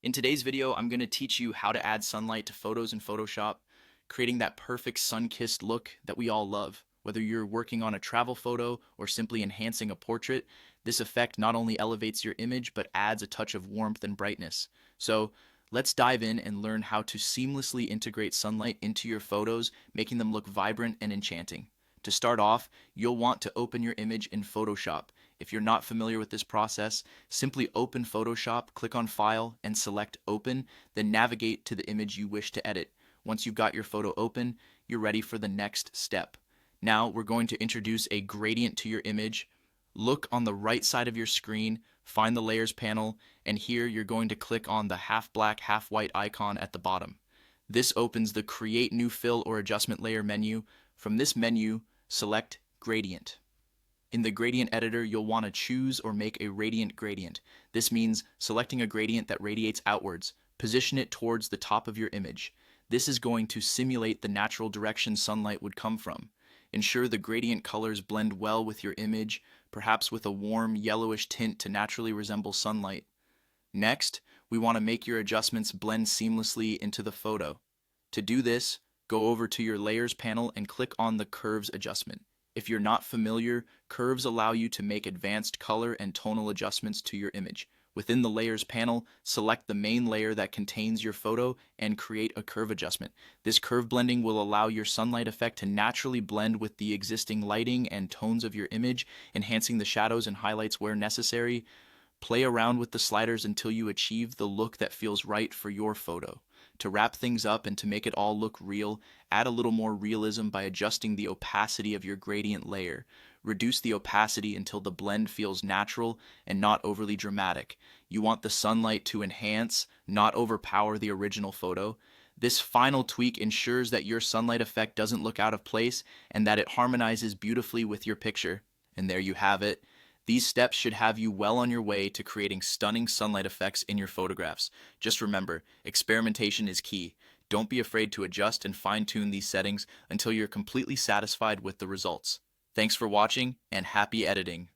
In today's video, I'm going to teach you how to add sunlight to photos in Photoshop, creating that perfect sun-kissed look that we all love. Whether you're working on a travel photo or simply enhancing a portrait, this effect not only elevates your image but adds a touch of warmth and brightness. So let's dive in and learn how to seamlessly integrate sunlight into your photos, making them look vibrant and enchanting. To start off, you'll want to open your image in Photoshop. If you're not familiar with this process, simply open Photoshop, click on File, and select Open, then navigate to the image you wish to edit. Once you've got your photo open, you're ready for the next step. Now we're going to introduce a gradient to your image. Look on the right side of your screen, find the Layers panel, and here you're going to click on the half black, half white icon at the bottom. This opens the Create New Fill or Adjustment Layer menu. From this menu, select Gradient. In the gradient editor, you'll want to choose or make a radiant gradient. This means selecting a gradient that radiates outwards. Position it towards the top of your image. This is going to simulate the natural direction sunlight would come from. Ensure the gradient colors blend well with your image, perhaps with a warm yellowish tint to naturally resemble sunlight. Next, we want to make your adjustments blend seamlessly into the photo. To do this, go over to your Layers panel and click on the Curves adjustment. If you're not familiar, curves allow you to make advanced color and tonal adjustments to your image. Within the Layers panel, select the main layer that contains your photo and create a curve adjustment. This curve blending will allow your sunlight effect to naturally blend with the existing lighting and tones of your image, enhancing the shadows and highlights where necessary. Play around with the sliders until you achieve the look that feels right for your photo. To wrap things up and to make it all look real, add a little more realism by adjusting the opacity of your gradient layer. Reduce the opacity until the blend feels natural and not overly dramatic. You want the sunlight to enhance, not overpower the original photo. This final tweak ensures that your sunlight effect doesn't look out of place and that it harmonizes beautifully with your picture. And there you have it. These steps should have you well on your way to creating stunning sunlight effects in your photographs. Just remember, experimentation is key. Don't be afraid to adjust and fine-tune these settings until you're completely satisfied with the results. Thanks for watching, and happy editing.